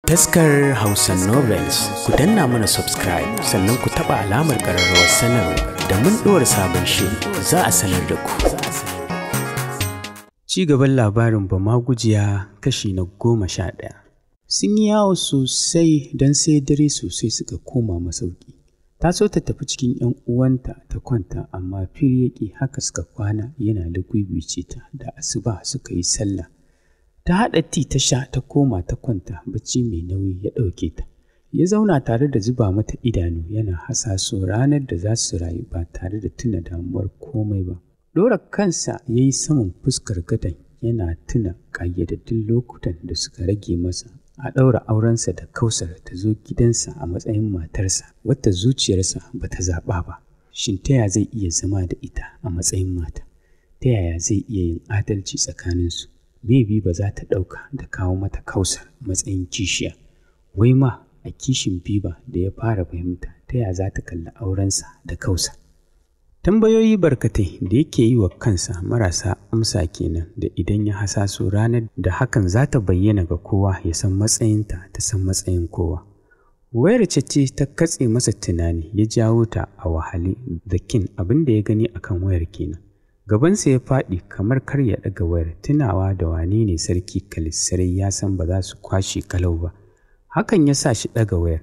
Taskar Hausa Novels, ku danna mana subscribe sannan ku taɓa alamar ƙararrawar sanarwa da mun ɗora sabon shiri za a sanar da ku. Ci gaban labarin Bamagujiya kashi na 11. Sun yi yawo sosai don sai dare sosai suka koma masauki. Ta so ta tafi cikin 'yan uwanta ta kwanta amma Firiyaki haka suka kwana yana da gwiwice ta da asuba suka yi sallah. Ta haɗa ti ta sha ta koma ta kwanta bacci mai nauyi ya ɗauke ta. Ya zauna tare da zuba mata idanu yana hasaso ranar da za su rayu ba tare da tuna damuwar komai ba. Ɗora kansa ya yi saman fuskar gadon yana tuna ƙayyadaddun lokutan da suka rage masa a ɗaura aurensa da Kausar ta zo gidansa a matsayin matarsa wadda zuciyarsa ba ta zaɓa ba. Shin ta yaya zai iya zama da ita a matsayin mata? Ta yaya zai iya yin adalci tsakaninsu? Maybe ba za ta ɗauka da kawo mata Kausar matsayin kishiya. Wai ma a kishin Biba da ya fara fahimta ta yaya za ta kalli aurensa da Kausar. Tambayoyi barkatai da yake yi wa kansa marasa amsa kenan da idan ya hasaso ranar da hakan za ta bayyana ga kowa ya san matsayinta ta san matsayin kowa. Wayar ce ta katse masa tunani ya jawo ta a wahale da kin abin da ya gani akan wayar kenan. Gabansa ya faɗi kamar kar ya ɗaga wayar tunawa da wane ne sarki Kalisarai ya san ba za su kwashe kalau ba. Hakan ya sa shi ɗaga wayar.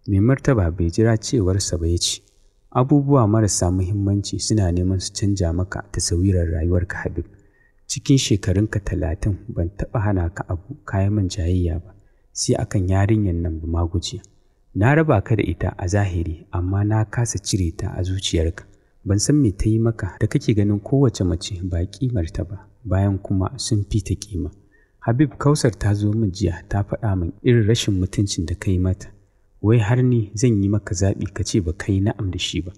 Mai martaba bai jira cewarsa ba ya ce, abubuwa marasa muhimmanci suna neman su canja maka tasawirar rayuwarka Habib. Cikin shekarunka 30 ban taɓa hana ka abu kayan man jayayya ba, sai akan yarinyar nan Bamagujiya. Na raba ka da ita a zahiri amma na kasa cire ta a zuciyarka. Ban san me ta yi maka da kake ganin kowace mace ba ƙimarta ba, bayan kuma sun fi ta ƙima. Habib, Kausar ta zo min jiya ta faɗa min irin rashin mutuncin da ka yi mata. Wai har ni zan yi maka zaɓi ka ce ba ka yi na'am da shi ba.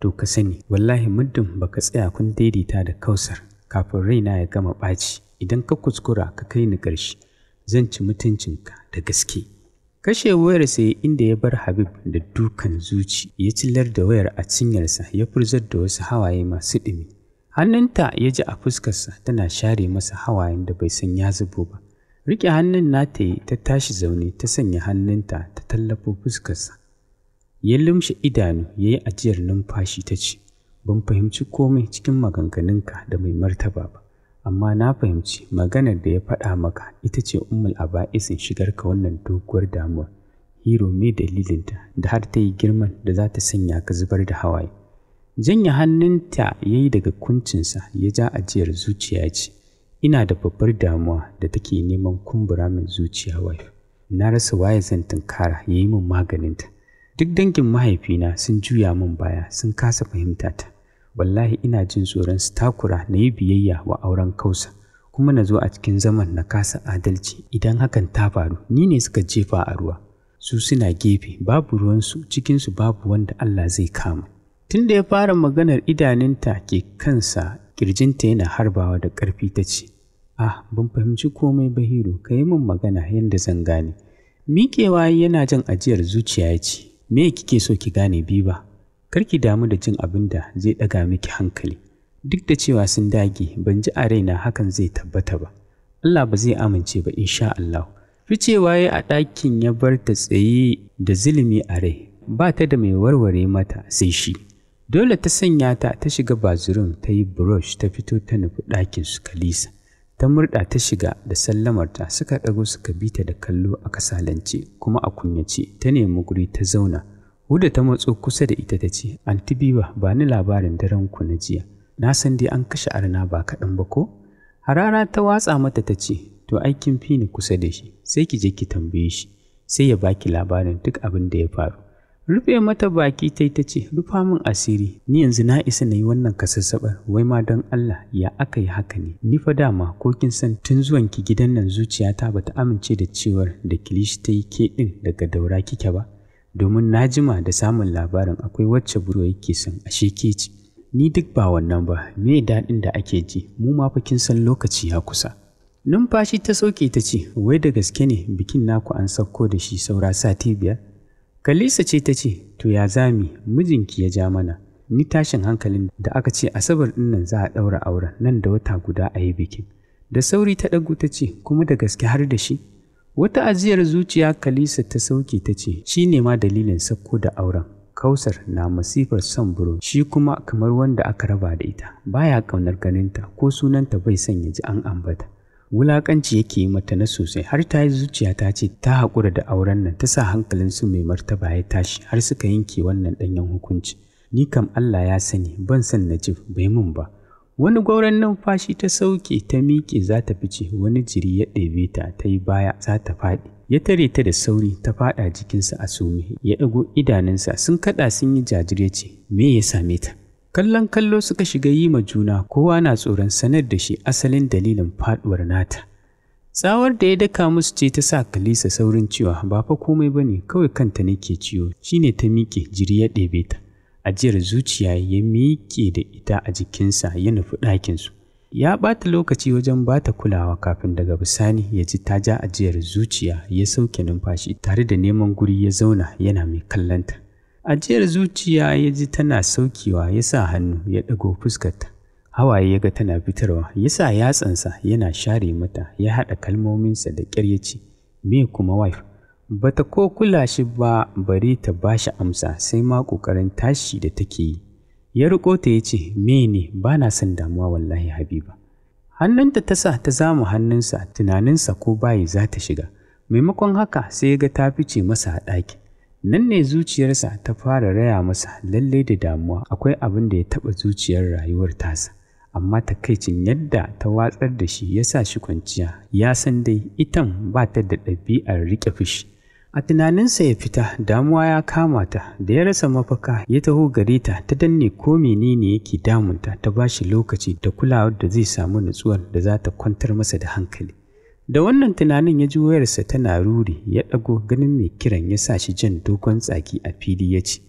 To ka sani, wallahi muddin ba ka tsaya kun daidaita da Kausar kafin raina ya gama ɓaci, idan ka kuskura ka kai ni ƙarshe, zan ci mutuncinka da gaske. Kashe wayar sai inda ya bar Habib da dukan zuci ya cillar da wayar a cinyarsa ya furzar da wasu hawaye masu ɗumi. Hannunta ya ji a fuskarsa tana share masa hawayen da bai san ya zubo ba. Riƙe hannun nata yi ta tashi zaune ta sanya hannunta ta tallafo fuskarsa. Ya lumshe idanu ya yi ajiyar numfashi ta ce, ban fahimci komai cikin maganganunka da mai martaba ba. Amma na fahimci maganar da ya faɗa maka ita ce ummul aba'isin shigarka wannan doguwar damuwa. Hero, me dalilinta da har ta yi girman da za ta sanya ka zubar da hawaye? Janya hannunta ya yi daga kuncinsa ya ja ajiyar zuciya ce, ina da babbar damuwa da take neman kumbura min zuciya wife. Na rasa waye zan tunkara ya yi min maganinta. Duk dangin mahaifina sun juya min baya sun kasa fahimta ta. Wallahi ina jin tsoron su takura na yi biyayya wa auren Kausa kuma na zo a cikin zaman na kasa adalci. Idan hakan ta faru ni ne suka jefa a ruwa, su suna gefe babu ruwansu, cikinsu babu wanda Allah zai kama. Tun da ya fara maganar idanunta ke kansa kirjinta yana harbawa da ƙarfi ta ce, ban fahimci komai ba Hiro, ka yi min magana yadda zan gane. Miƙewa yana jan ajiyar zuciya ya ce, me kike so ki gane Biba? Karki damu da jin abin da zai ɗaga miki hankali. Duk da cewa sun dage, ban ji a raina hakan zai tabbata ba. Allah ba zai amince ba insha Allah. Ficewa ya a ɗakin ya bar ta tsaye da zulumi a rai, ba ta da mai warware mata sai shi. Dole ta sanya ta shiga bathroom ta yi brush ta fito ta nufi ɗakin su Kalisa. Ta murɗa ta shiga da sallamarta suka ɗago suka bi ta da kallo a kasalance kuma a kunyace ta nemi guri ta zauna. Huda ta matso kusa da ita ta ce, Anti Biba, ba ni labarin daren ku na jiya. Na san dai an kashe arna ba kaɗan ba ko? Harara ta watsa mata ta ce, to aikin fi ni kusa da shi, sai ki je ki tambaye shi, sai ya baki labarin duk abin da ya faru. Rufe mata baki ta ce, rufa min asiri, ni yanzu na isa na yi wannan kasassaɓar, wai ma don Allah ya aka yi haka ne. Ni fa dama ko kin san tun zuwan ki gidan nan zuciyata bata amince da cewar da Kilishi ta yi ke ɗin daga Daura kike ba. Domin na jima da samun labarin akwai wacce buro yake son ashe ke ci. Ni duk ba wannan ba, me daɗin da ake ji, mu ma fa kin san lokaci ya kusa. Numfashi ta sauke ta ce, wai da gaske ne bikin naku an sauko da shi saura sati 5? Kalisa ce ta ce, to ya zami, mijinki ya ja mana. Ni tashin hankalin da aka ce Asabar ɗin nan za a ɗaura auren nan da wata guda a yi bikin. Da sauri ta ɗagu ta ce, kuma da gaske har da shi? Wata ajiyar zuciya Kalisa ta sauke ta ce, shi ne ma dalilin sakko da auren. Kausar na masifar son buro, shi kuma kamar wanda aka raba da ita, baya ƙaunar ganinta ko sunanta bai son ya ji an ambata. Wulaƙanci yake yi mata na sosai, har ta yi zuciya ta ce ta haƙura da auren nan, ta sa hankalin su mai martaba ya tashi har suka yanke wannan ɗanyen hukunci. Ni kam Allah ya sani ban san Najib bai mun ba. Wani gwauron numfashi ta sauke ta miƙe za ta fice, wani jiri ya ɗebe ta ta yi baya za ta faɗi. Ya tare ta da sauri ta faɗa jikinsa a sume, ya ɗago idanunsa sun kaɗa sun yi jajire ce, me ya same ta? Kallon kallo suka shiga yi ma juna, kowa na tsoron sanar da shi asalin dalilin faɗuwar nata. Tsawar da ya daka musu ce ta sa Kalisa saurin cewa ba fa komai bane, kawai kanta ne ke ciwo, shine ta miƙe jiri ya ɗebe ta. Ajiyar zuciya ya miƙe da ita a jikinsa ya nufi ɗakinsu. Ya ɓata lokaci wajen ba ta kulawa kafin daga bisani ya ji ta ja ajiyar zuciya, ya sauke numfashi tare da neman guri ya zauna yana mai kallonta. Ajiyar zuciya ya ji tana saukewa, ya sa hannu ya ɗago fuskarta. Hawaye ya ga tana fitarwa, ya sa yatsansa yana share mata, ya haɗa kalmominsa da ƙyar ya ce, me kuma wife? Bata ko kula shi ba bari ta ba shi amsa, sai ma ƙoƙarin tashi da take yi. Ya riƙo ta ya ce, me ne, ba na son damuwa wallahi Habiba. Hannunta ta sa ta zama hannunsa, tunaninsa ko bayi za ta shiga. Maimakon haka sai ya ga ta fice masa a ɗaki. Nan ne zuciyarsa ta fara raya masa lallai da damuwa, akwai abin da ya taɓa zuciyar rayuwar tasa. Amma takaicin yadda ta watsar da shi ya sa shi kwanciya, ya san dai itan ba ta da ɗabi'ar riƙe fushi. A tunaninsa ya fita, damuwa ya kama ta, da ya rasa mafaka ya taho gare ta, ta danne ko menene yake damunta, ta ba shi lokaci da kulawar da zai samu nutsuwar da za ta kwantar masa da hankali. Da wannan tunanin ya ji wayarsa tana ruri, ya ɗago ganin mai kiran ya sa shi jan dogon tsaki a fili ya ce,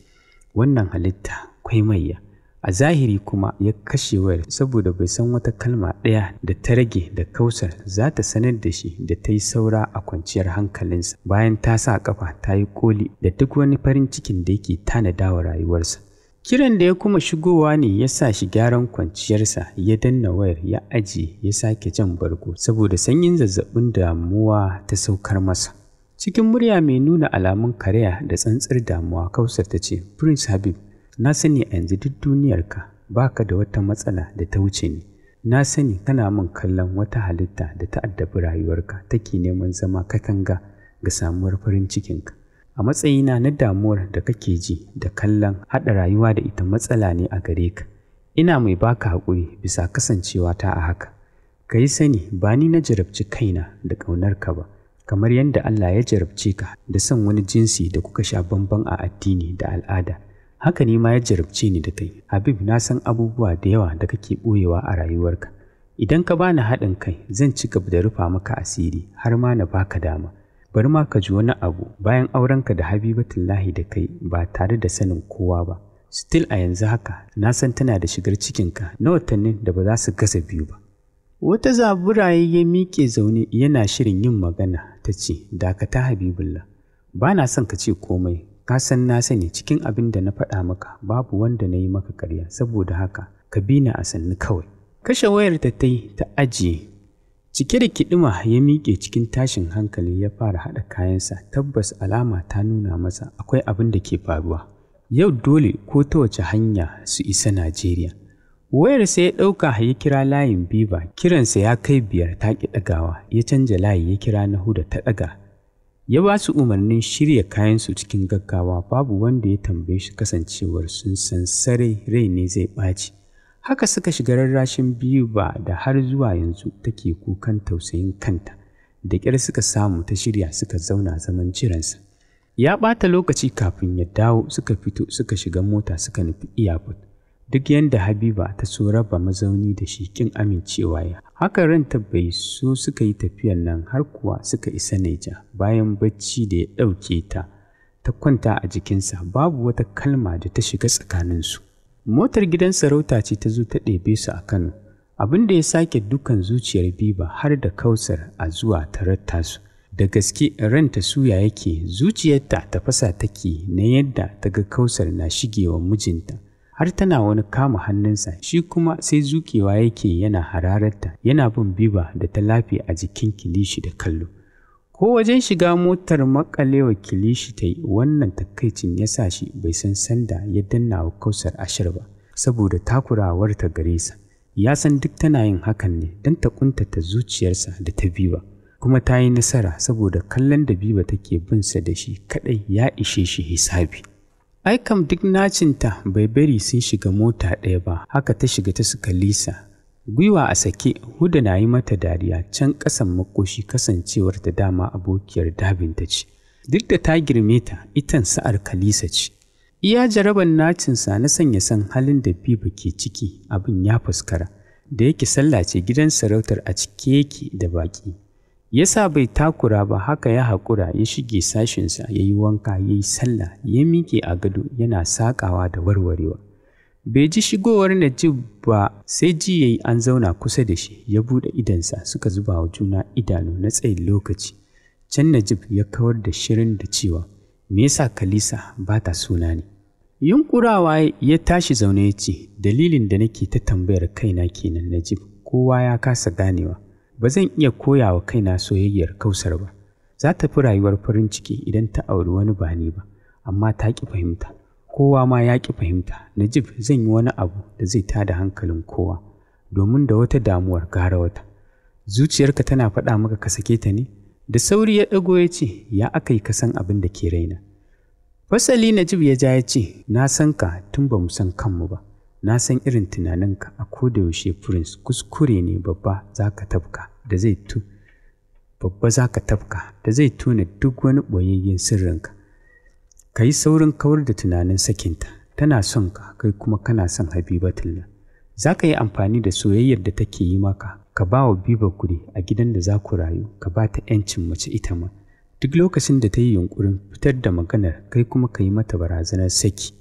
wannan halitta kwai maiya. A zahiri kuma ya kashe wayar saboda bai san wata kalma ɗaya da ta rage da Kausar za ta sanar da shi da ta yi saura a kwanciyar hankalinsa bayan ta sa ƙafa ta yi koli da duk wani farin cikin da yake tanadawa rayuwarsa. Kiran da ya kuma shigowa ne ya sa shi gyaran kwanciyarsa, ya danna wayar ya ajiye ya sake jan bargo saboda sanyin zazzabin damuwa ta saukar masa. Cikin murya mai nuna alamun karaya da tsantsar damuwa, Kausar ta ce, Prince Habib, na sani a yanzu duk duniyarka ba ka da wata matsala da ta wuce ni. Na sani kana min kallon wata halitta da ta addabi rayuwarka take neman zama katanga ga samuwar farin cikinka. A matsayina na damuwar da kake ji da kallon haɗa rayuwa da ita matsala ne a gare ka. Ina mai baka haƙuri bisa kasancewa ta a haka. Ka yi sani ba ni na jarabci kaina da ƙaunarka ba, kamar yadda Allah ya jarabce ka da son wani jinsi da kuka sha bamban a addini da al'ada. Haka ne ma ya jarabce ni da kai. Habib, na san abubuwa da yawa da kake ɓoyewa a rayuwarka. Idan ka bani haɗin kai, zan ci gaba da rufa maka asiri har ma na baka dama. Bari ma ka ji wani abu, bayan aurenka da Habibatullahi da kai ba tare da sanin kowa ba. Still a yanzu haka, na san tana da shigar cikinka na watannin da ba za su gaza 2 ba. Wata zaburaye ya miƙe zaune yana shirin yin magana, ta ce, dakata Habibullah, ba na son ka ce komai. Ka san na sani cikin abin da na faɗa maka babu wanda na yi maka ƙarya, saboda haka ka bi ni a sannu kawai. Kashe wayar ta yi ta ajiye. Cike da kiɗima ya miƙe cikin tashin hankali ya fara haɗa kayansa, tabbas alama ta nuna masa akwai abin da ke faruwa. Yau dole ko ta wace hanya su isa Najeriya. Wayarsa ya ɗauka ya kira layin Biba, kiransa ya kai 5 ta ƙi ɗagawa, ya canja layi ya kira na Huda ta ɗaga. Ya ba su umarnin shirya kayansu cikin gaggawa, babu wanda ya tambaye shi kasancewar sun san sarai rai ne zai ɓaci. Haka suka shiga rarrashin Biba da har zuwa yanzu take kukan tausayin kanta. Da ƙyar suka samu ta shirya suka zauna zaman jiransa. Ya ɓata lokaci kafin ya dawo, suka fito suka shiga mota suka nufi airport. Duk yanda Habiba ta so raba mazauni da shi kin amincewa ya. Haka ranta bai so suka yi tafiyar nan har kuwa suka isa Naija. Bayan bacci da ya ɗauke ta, ta kwanta a jikinsa, babu wata kalma da ta shiga tsakaninsu. Motar gidan sarauta ce ta zo ta ɗebe su a Kano. Abin da ya sake dukan zuciyar Biba har da Kausar a zuwa tarar su. Da gaske ranta suya yake, zuciyarta ta fasa take na yadda ta ga Kausar na shigewa mijinta. Har tana wani kama hannunsa, shi kuma sai zuƙewa yake yana hararta, yana bin Biba da ta lafi a jikin kilishi da kallo. Ko wajen shiga motar makalewa Kilishi ta yi, wannan takaicin ya sa shi bai san sanda ya danna wa Kausar ashir ba, saboda takurawarta gare sa. Ya san duk tana yin hakan ne don ta kuntata zuciyarsa da ta Biba, kuma ta yi nasara saboda kallon da Biba take binsa da shi kaɗai ya ishe shi hisabi. Ai kam duk nacinta bai bari sun shiga mota ɗaya ba, haka ta shiga ta suka Lisa. Gwiwa a sake, Huda na yi mata dariya can ƙasan makoshi kasancewar da dama abokiyar dabinta ce. Duk da ta girme ta, itan sa'ar Kalisa ce. Iya jaraban nacinsa na sanya san halin da Biba ke ciki abin ya fuskara, da yake sallah ce gidan sarautar a cike yake da baƙi. Yasa bai takura ba, haka ya haƙura ya shige sashinsa ya yi wanka ya yi sallah ya miƙe a gado yana saƙawa da warwarewa. Bai ji shigowar Najib ba sai ji yayi an zauna kusa da shi, ya buɗe idansa suka zuba wa juna idanu na tsayin lokaci. Can Najib ya kawar da shirin da cewa, me yasa Kalisa ba ta suna ne? Yunkurawa ya tashi zaune ya ce, dalilin da nake ta tambayar kaina kenan Najib, kowa ya kasa ganewa. Ba zan iya koya wa kaina soyayyar Kausar ba. Za ta fi rayuwar farin ciki idan ta auri wani ba ni ba, amma ta ƙi fahimta. Kowa ma ya ƙi fahimta. Najib, zan yi wani abu da zai tada hankalin kowa, domin da wata damuwar gara wata. Zuciyarka tana faɗa maka ka sake ta ne? Da sauri ya ɗago ya ce, ya aka yi ka san abin da ke raina? Fasali Najib ya ja ya ce, na san ka tun ba mu san kanmu ba. Na san irin tunaninka a kodayaushe Prince, kuskure ne babba za ka tafka da zai tuna duk wani ɓoyayyen sirrinka. Ka yi saurin kawar da tunanin sakinta, tana son ka, kai kuma kana son Habibatullah. Za ka yi amfani da soyayyar da take yi maka, ka ba wa Biba guri a gidan da za ku rayu, ka ba ta 'yancin mace ita ma. Duk lokacin da ta yi yunƙurin fitar da maganar, kai kuma ka yi mata barazanar saki.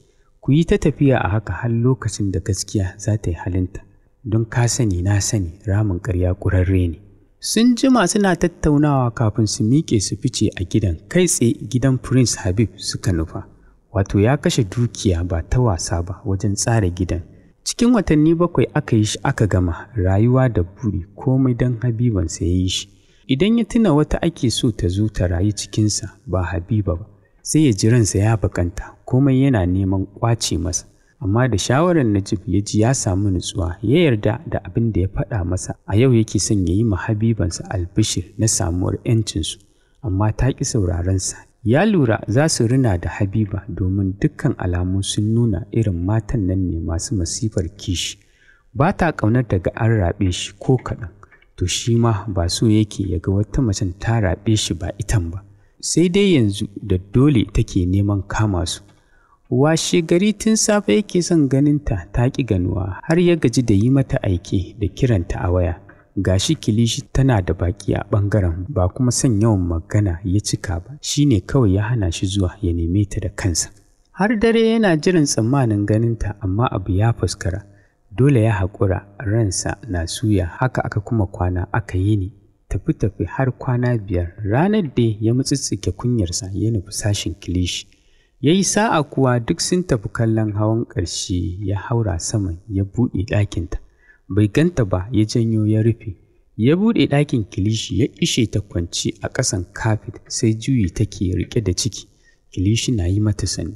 Ku yi ta tafiya a haka har lokacin da gaskiya za ta yi halinta, don ka sani na sani ramin ƙarya ƙurarre ne. Sun jima suna tattaunawa kafin su miƙe su fice a gidan, kai tsaye gidan Prince Habib suka nufa. Wato ya kashe dukiya ba ta wasa ba wajen tsara gidan. Cikin watanni 7 aka yi shi aka gama, rayuwa da buri komai don Habibansa ya yi shi. Idan ya tuna wata ake so ta zo ta rayu cikinsa ba Habiba ba, sai ya ji ransa ya bakanta, komai yana neman ƙwace masa. Amma da shawarar Najib ya ji ya samu nutsuwa, ya yarda da abin da ya faɗa masa. A yau yake son ya yi ma Habibansa albishir na samuwar 'yancinsu, amma ta ƙi saurarensa. Ya lura za su rina da Habiba domin dukkan alamu sun nuna irin matan nan ne masu masifar kishi. Ba ta ƙaunar daga an raɓe shi ko kaɗan, to shi ma ba so yake ya ga wata macen ta raɓe shi ba itan ba. Sai dai yanzu da dole take neman kama su. Washe gari tun safe yake son ganinta ta ƙi ganuwa, har ya gaji da yi mata aike da kiranta a waya. Gashi Kilishi tana da baki a ɓangaren, ba kuma son yawan magana ya cika ba, shi ne kawai ya hana shi zuwa ya neme ta da kansa. Har dare yana jiran tsammanin ganinta, amma abu ya fuskara. Dole ya haƙura, ransa na suya. Haka aka kuma kwana aka yi ni tafi har kwana 5. Ranar da ya mutsitsike kunyarsa ya nufi sashin Kilishi. Ya yi sa'a kuwa duk sun tafi kallon hawan ƙarshe. Ya haura saman ya buɗe ɗakinta, bai ganta ba, ya janyo ya rufe. Ya buɗe ɗakin Kilishi ya ishe ta kwanci a ƙasan kafet, sai juyi take riƙe da ciki. Kilishi na yi mata sani.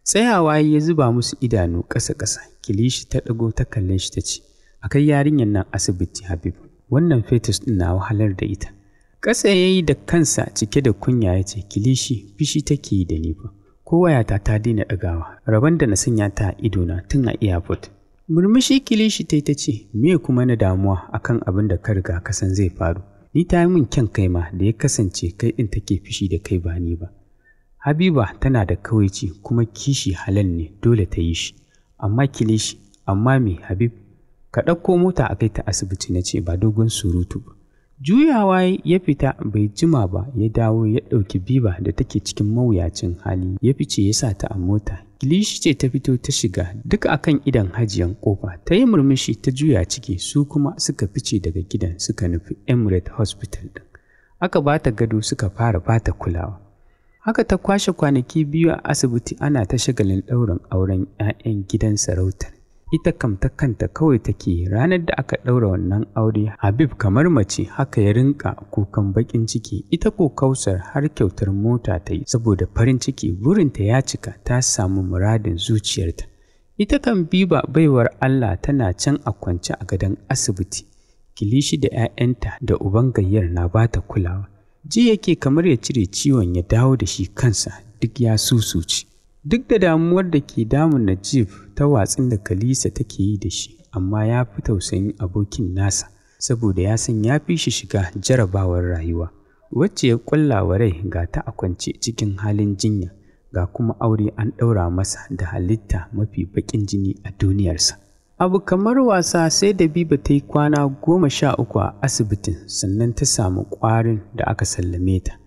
Tsayawa ya zuba musu idanu ƙasa-ƙasa. Kilishi ta ɗago ta kalle shi ta ce, a kai yarinyar nan asibiti Habib, wannan fetus ɗin na wahalar da ita. Ƙasa ya yi da kansa cike da kunya ya ce, Kilishi fishi take yi da ni ba, ko wayata ta daina ɗagawa, rabon da na sanya ta a idona tun a airport. Murmushi Kilishi ta ce, me kuma na damuwa akan abin da ka riga ka san zai faru? Ni ta yi min kyan kai ma da ya kasance kai ɗin take fishi da kai ba ni ba. Habiba tana da kawaici kuma kishi halal ne, dole ta yi shi. Amma Kilishi, amma me Habib? Ka ɗauko mota a kai ta asibiti na ce, ba dogon surutu ba. Juyawa ya fita, bai jima ba ya dawo ya ɗauki Biba da take cikin mawuyacin hali, ya fice ya sa ta a mota. Kilishi ce ta fito ta shiga, duk akan idan hajiyan kofa. Ta yi murmushi ta juya ciki, su kuma suka fice daga gidan suka nufi Emirate Hospital ɗin. Aka ba ta gado suka fara ba ta kulawa. Haka ta kwashe kwanaki 2 a asibiti ana ta shagalin ɗaurin auren 'ya'yan gidan sarautar. ita kam ta kanta kawai take. Ranar da aka ɗaura wannan aure, Habib kamar mace haka ya rinka kukan baƙin ciki. Ita ko Kausar har kyautar mota ta yi saboda farin ciki, burinta ya cika, ta samu muradin zuciyarta. Ita kan Biba baiwar Allah tana can a kwance a gadon asibiti. Kilishi da 'ya'yanta da uban gayyar na ba ta kulawa. Ji yake kamar ya cire ciwon ya dawo da shi kansa, duk ya susuce. Duk da damuwar da ke damun Najib ta watsin da Kalisa take yi da shi, amma ya fi tausayin abokin nasa saboda ya san ya fi shi shiga jarabawar rayuwa. Wacce ya ƙulla wa rai ga ta a kwance cikin halin jinya, ga kuma aure an ɗaura masa da halitta mafi baƙin jini a duniyarsa. Abu kamar wasa sai da Biba ta yi kwana 13 a asibitin sannan ta samu ƙwarin da aka sallame ta.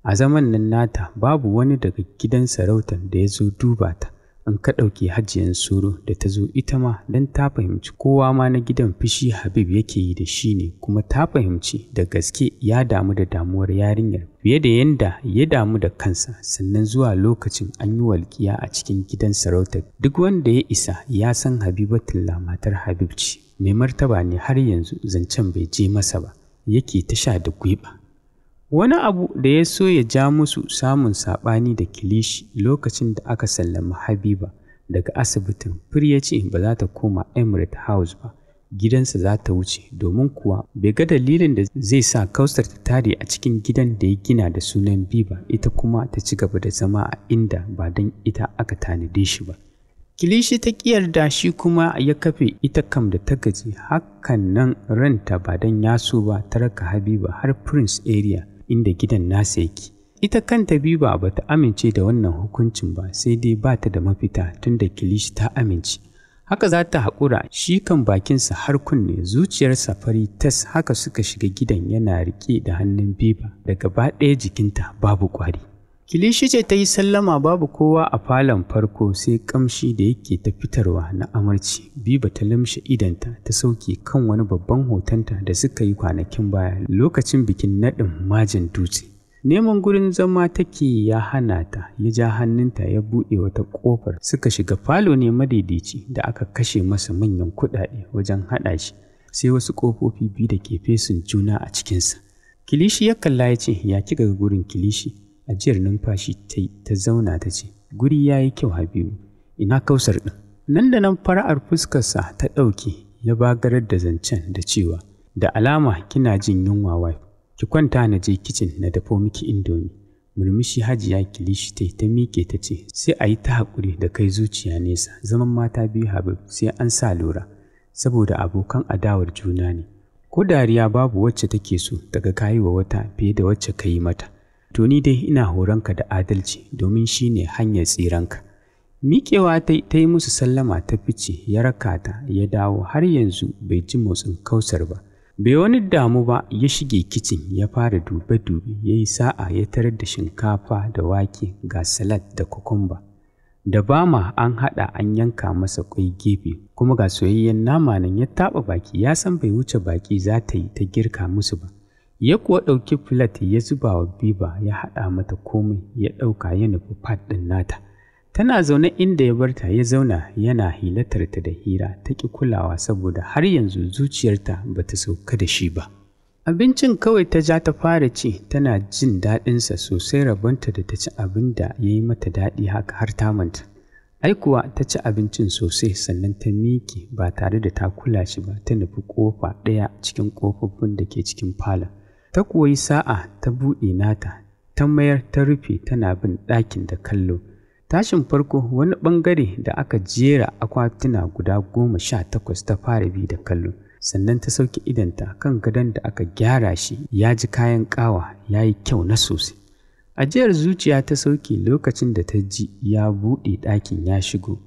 A zaman nan nata babu wani daga gidan sarautar da ya zo duba ta, in ka ɗauki Hajiyan Soro da ta zo ita ma don ta fahimci kowa ma na gidan fishi Habib yake yi da shi ne, kuma ta fahimci da gaske ya damu da damuwar yarinyar fiye da yanda ya damu da kansa. Sannan zuwa lokacin an yi walƙiya a cikin gidan sarautar, duk wanda ya isa ya san Habibatullah matar Habib ce. Mai martaba ne har yanzu zancen bai je masa ba, yake ta sha da gwiɓa. Wani abu da ya so ya ja musu samun saɓani da Kilishi lokacin da aka sallami Habiba daga asibitin, Fir ya ce ba za ta koma Emirate House ba, gidansa za ta wuce, domin kuwa bai ga dalilin da zai sa Kausar ta tare a cikin gidan da ya gina da sunan Biba, ita kuma ta ci gaba da zama a inda ba don ita aka tanade shi ba. Kilishi ta yarda, shi kuma ya kafe. Ita kam da ta gaji hakan nan ranta ba don ya so ba, ta raka Habiba har Prince Area inda gidan nasa yake. Ita kanta Biba ba ta amince da wannan hukuncin ba, sai dai ba ta da mafita tunda Kilishi ta amince. Haka za ta haƙura. Shi kan bakinsa har kunne, zuciyarsa fari tas. Haka suka shiga gidan yana riƙe da hannun Biba da gaba ɗaya jikinta babu ƙwari. Kilishi ce ta yi sallama, babu kowa a falon farko sai ƙamshi da yake ta fitarwa na amarci. Biba ta lamshe idanta ta sauke kan wani babban hotonta da suka yi kwanakin baya lokacin bikin naɗin Majin Dutse. Neman gurin zama take ya hana ta, ya ja hannunta ya buɗe wata ƙofar. Suka shiga falo ne madaidaici da aka kashe masa manyan kuɗaɗe wajen haɗa shi, sai wasu ƙofofi biyu da ke fesin juna a cikinsa. Kilishi ya kalla ya ce, ya kika ga gurin Kilishi? Ajiyar numfashi ta yi, ta zauna ta ce, guri ya yi kyau Habibu, ina Kausar ɗin? Nan da nan fara'ar fuskarsa ta ɗauke, ya bagarar da zancen da cewa, da alama kina jin yunwa wife, ki kwanta na je kicin na dafo miki indomi. Murmushi Hajiya Kilishi ta miƙe ta ce, sai a yi ta haƙuri da kai zuciya nesa, zaman mata biyu Habib sai an sa lura, saboda abokan adawar juna ne. Ko dariya babu wacce take so daga kayi wa wata fiye da wacce ka yi mata. To ni dai ina horonka da adalci, domin shi ne hanyar tsiranka. Miƙewa ta yi musu sallama ta fice, ya raka ta ya dawo. Har yanzu bai ji motsin Kausar ba. Bai wani damu ba, ya shige kicin ya fara dube-dube. Ya yi sa'a ya tarar da shinkafa da wake, ga salad da kokumba. Da bama an haɗa an yanka masa ƙwai gefe, kuma ga soyayyen nama nan. Ya taɓa baki, ya san bai wuce baki za ta yi ta girka musu ba. Ya kuwa ɗauki filat ya zuba wa Biba, ya haɗa mata komai, ya ɗauka ya nufi fat ɗin nata. Tana zaune inda ya barta ya zauna yana hilatarta da hira, ta ƙi kulawa saboda har yanzu zuciyarta ba ta sauka da shi ba. Abincin kawai ta ja ta fara ci, tana jin daɗinsa sosai, rabonta da ta ci abin da ya yi mata daɗi haka har ta manta. Ai kuwa ta ci abincin sosai, sannan ta miƙe ba tare da ta kula shi ba, ta nufi ƙofa ɗaya cikin ƙofofin da ke cikin falon. Ta kuwa yi sa'a ta buɗe nata, ta mayar ta rufe, tana bin ɗakin da kallo. Tashin farko wani ɓangare da aka jera akwatuna guda 18 ta fara bi da kallo, sannan ta sauke idanta kan gadon da aka gyara shi, ya ji kayan ƙawa, ya yi kyau na sosai. Ajiyar zuciya ta sauke lokacin da ta ji ya buɗe ɗakin ya shigo,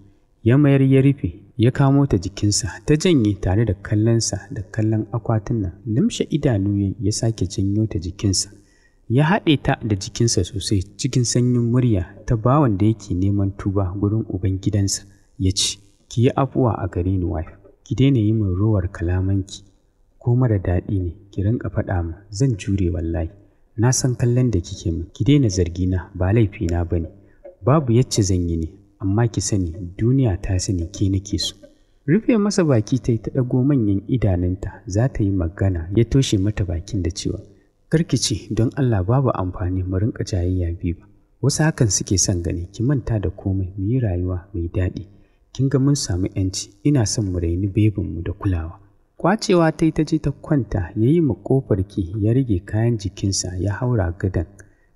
ya mayar ya rufe, ya kamo ta jikinsa, ta janye tare da kallonsa da kallon akwatunan. Limshe idanu ya sake janyo ta jikinsa, ya haɗe ta da jikinsa sosai. Cikin sanyin murya ta bawan da yake neman tuba gurin ubangidansa ya ce, ki yi afuwa a gare ni wife, ki daina yi min rowar kalamanki, ko mara daɗi ne ki rinka faɗa min, zan jure wallahi. Na san kallon da kike min, ki daina zargina, ba laifina ba ne, babu yacce zan yi ne, amma ki sani duniya ta sani ke nake so. Rufe masa baki ta yi ta ɗago manyan idanunta za ta yi magana ya toshe mata bakin da cewa, karki ce don Allah babu amfani mu rinka jayayya Biba. Wasu hakan suke son gani ki manta da komai mu yi rayuwa mai daɗi. Kin ga mun samu ‘yanci, ina son mu raini bebinmu da kulawa. Kwacewa ta yi ta je ta kwanta ya yi ma ƙofar ki ya rage kayan jikinsa ya haura gadon.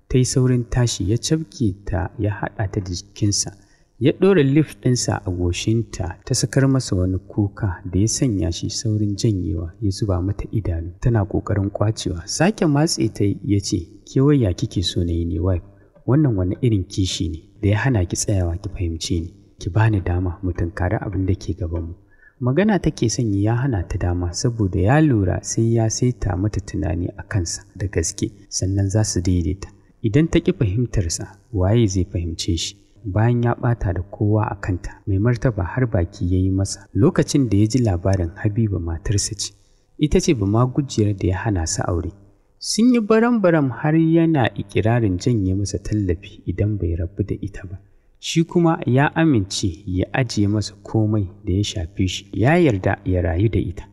Ta yi saurin tashi ya cafke ta ya haɗa ta da jikinsa. Ya ɗora lift ɗinsa a goshinta ta sakar masa wani kuka da ya sanya shi saurin janyewa ya zuba mata idanu tana ƙoƙarin kwacewa. Sake matse ta ya ce, kewaya kike so na yi ne wife, wannan wani irin kishi ne da ya hana ki tsayawa ki fahimce ni, ki bani dama mu tunkari abin da ke gabanmu. Magana take sanyi ya hana ta dama saboda ya lura sai ya saita mata tunani a kansa da gaske sannan za su daidaita. Idan ta ƙi fahimtarsa waye zai fahimce shi? Bayan ya ɓata da kowa a kanta, mai martaba har baki ya yi masa lokacin da ya ji labarin Habiba matarsa ce, ita ce bamagujiyar da ya hana su aure. Sun yi baram-baram har yana ikirarin janye masa tallafi idan bai rabu da ita ba. Shi kuma ya amince ya ajiye masa komai da ya shafe shi, ya yarda ya rayu da ita.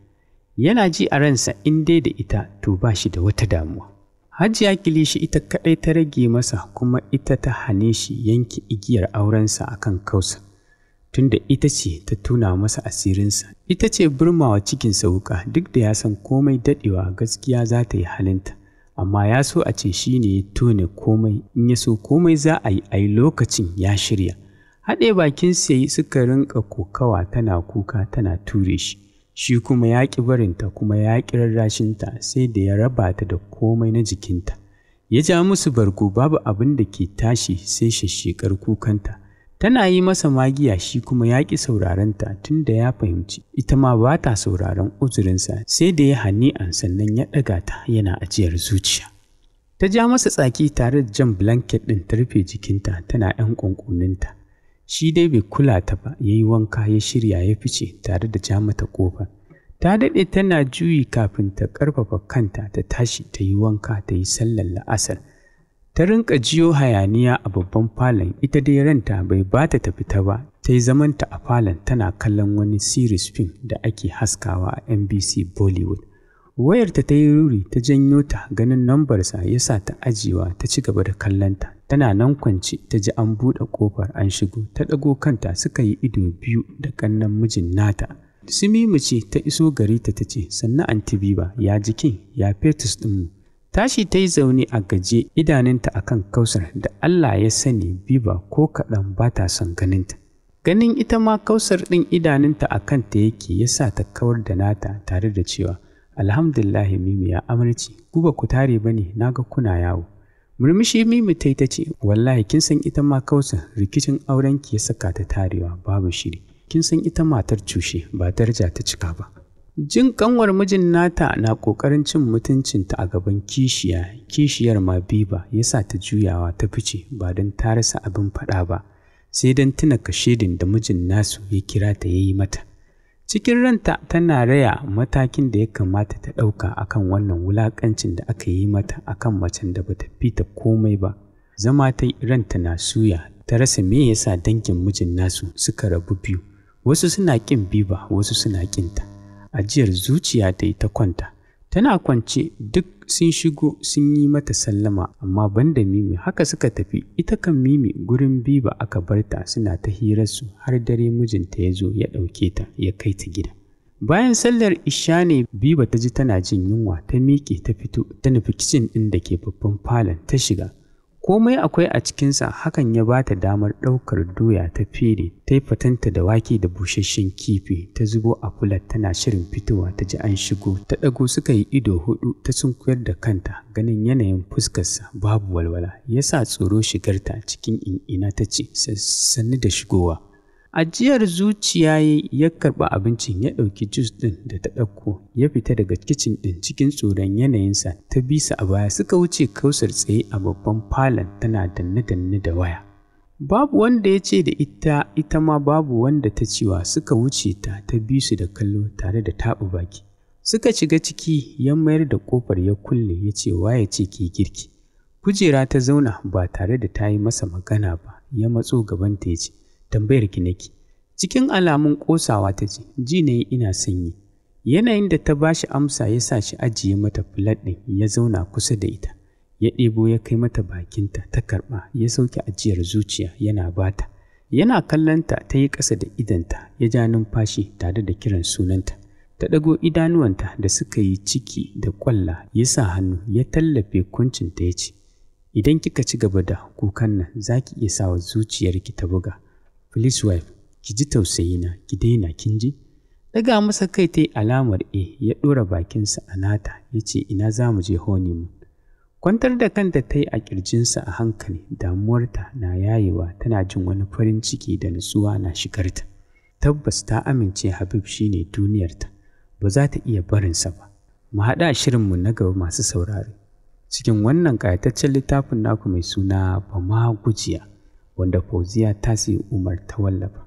Yana ji a ransa in dai da ita to ba shi da wata damuwa. Hajiya Kilishi ita kaɗai ta rage masa kuma ita ta hane shi yanke igiyar aurensa a kan Kausar. Tunda ita ce ta tuna masa asirinsa, ita ce burmawa cikinsa wuƙa duk da ya san komai daɗewa gaskiya za ta yi halinta. Amma ya so a ce shi ne ya tone komai, in ya so komai za a yi lokacin ya shirya. Haɗe bakinsa ya yi suka rinƙa kokawa tana kuka tana ture shi. Shi kuma ya ƙi barinta kuma ya ƙi rarrashinta sai da ya raba ta da komai na jikinta. Ya ja musu bargo babu abin da ke tashi sai shashshekar kukanta. Tana yi masa magiya shi kuma ya ƙi saurarenta tun da ya fahimci ita ma ba ta sauraron uzurinsa sai da ya hani'an sannan ya ɗaga ta yana ajiyar zuciya. Ta ja masa tsaki tare da jan blanket ɗin ta rufe jikinta tana ‘yan ƙunƙuninta. Shi dai bai kula ta ba, ya yi wanka ya shirya ya fice tare da ja mata ƙofar. Ta daɗe tana juyi kafin ta ƙarfafa kanta ta tashi ta yi wanka ta yi sallar la'asar. Ta rinƙa jiyo hayaniya a babban falon, ita dai ranta bai ba ta tafi ta ba, ta yi zamanta a falon tana kallon wani series film da ake haskawa a NBC Bollywood. Wayarta ta yi ruri ta janyo ta ganin nambarsa ya sa ta ajiyewa ta ci gaba da kallonta. Tana nan kwance ta ji an buɗe ƙofar an shigo, ta ɗago kanta suka yi ido biyu da ƙannen mijin nata. Simimu ce ta iso gari ta ce, sannan Anti Biba ya jikin ya fetus ɗinmu. Tashi ta yi zaune a gaje idanunta a kan Kausar da Allah ya sani Biba ko kaɗan ba ta son ganinta. Ganin ita ma Kausar ɗin idanunta a kanta yake ya sa ta kawar da nata tare da cewa, Alhamdulillah Mimi ya amarci, ku ba ku tare ba ne na ga kuna yawo. Murmushi Mimi ta ce, wallahi kin san ita ma Kausar rikicin aurenki ya saka ta tarewa babu shiri. Kin san ita matar cushe ba daraja ta cika ba. Jin kanwar mijin nata na ƙoƙarin cin mutuncinta a gaban kishiyar ma Biba ya sa ta juyawa ta fice ba don ta rasa abin faɗa ba, sai don tuna kashedin da mijin nasu ya kira ta ya yi mata. Cikin ranta tana raya matakin da ya kamata ta ɗauka akan wannan wulaƙancin da aka yi mata akan macen da bata fita komai ba. Zama ta ranta na suya ta rasa me yasa dangin mijin nasu suka rabu biyu, wasu suna ƙin Biba wasu suna ƙinta. Ajiyar zuciya ta yi ta kwanta, tana kwance duk sun shigo sun yi mata sallama amma banda Mimi haka suka tafi. Ita kan Mimi gurin Biba aka barta suna ta hirarsu har dare mijinta ya zo ya ɗauke ta ya kai ta gida. Bayan sallar isha ne Biba ta ji tana jin yunwa ta miƙe ta fito ta nufi kicin ɗin da ke babban falon ta shiga. Komai akwai a cikinsa hakan ya ba ta damar ɗaukar doya ta fere ta yi fatanta da wake da busasshen kifi ta zubo a fulat tana shirin fitowa ta ji an shigo ta ɗago suka yi ido hudu ta sunkuyar da kanta ganin yanayin fuskarsa babu walwala ya sa tsoro shigarta cikin in'ina ta ce sannu da shigowa. Ajiyar zuciya ya karɓi abincin ya ɗauki jus ɗin da ta ɗauko ya fita daga kicin ɗin cikin tsoron yanayinsa ta bisa a baya suka wuce Kausar tsaye a babban falon tana danne-danne da waya. Babu wanda ya ce da ita ma babu wanda ta cewa suka wuce ta bi su da kallo tare da taɓa baki. Suka shiga ciki ya mayar da ƙofar ya kulle ya ce waye ce ke girki. Kujera ta zauna ba tare da ta yi masa magana ba ya matso gabanta ya ce tambayar ki nake Cikin alamun ƙosawa ta ce, ji na ina sanyi. Yanayin da ta ba shi amsa ya sa shi ajiye mata filat ɗin ya zauna kusa da ita. Ya ɗebo ya kai mata bakinta ta karɓa ya sauke ajiyar zuciya yana bata. Yana kallonta ta yi ƙasa da idanta ya ja numfashi tare da kiran sunanta. Ta ɗago idanuwanta da suka yi ciki da ƙwalla ya sa hannu ya tallafe kuncinta ya ce, idan kika ci gaba da kukan nan za ki iya sawa zuciyarki ta buga. Please wife, ki ji tausayina, ki daina kin ji? Daga masa kai ta yi alamar ya ɗora bakinsa a nata ya ce ina za mu je honeymoon. Kwantar da kanta ta yi a ƙirjinsa a hankali, damuwarta na yayewa tana jin wani farin ciki da nutsuwa na shigarta. Tabbas ta amince Habib shine duniyarta, ba za ta iya barinsa ba. Mu haɗa shirinmu na gaba masu saurare. Cikin wannan ƙayataccen littafin naku mai suna Bamagujiya, wanda Fauziya Tasi'u Umar ta wallafa.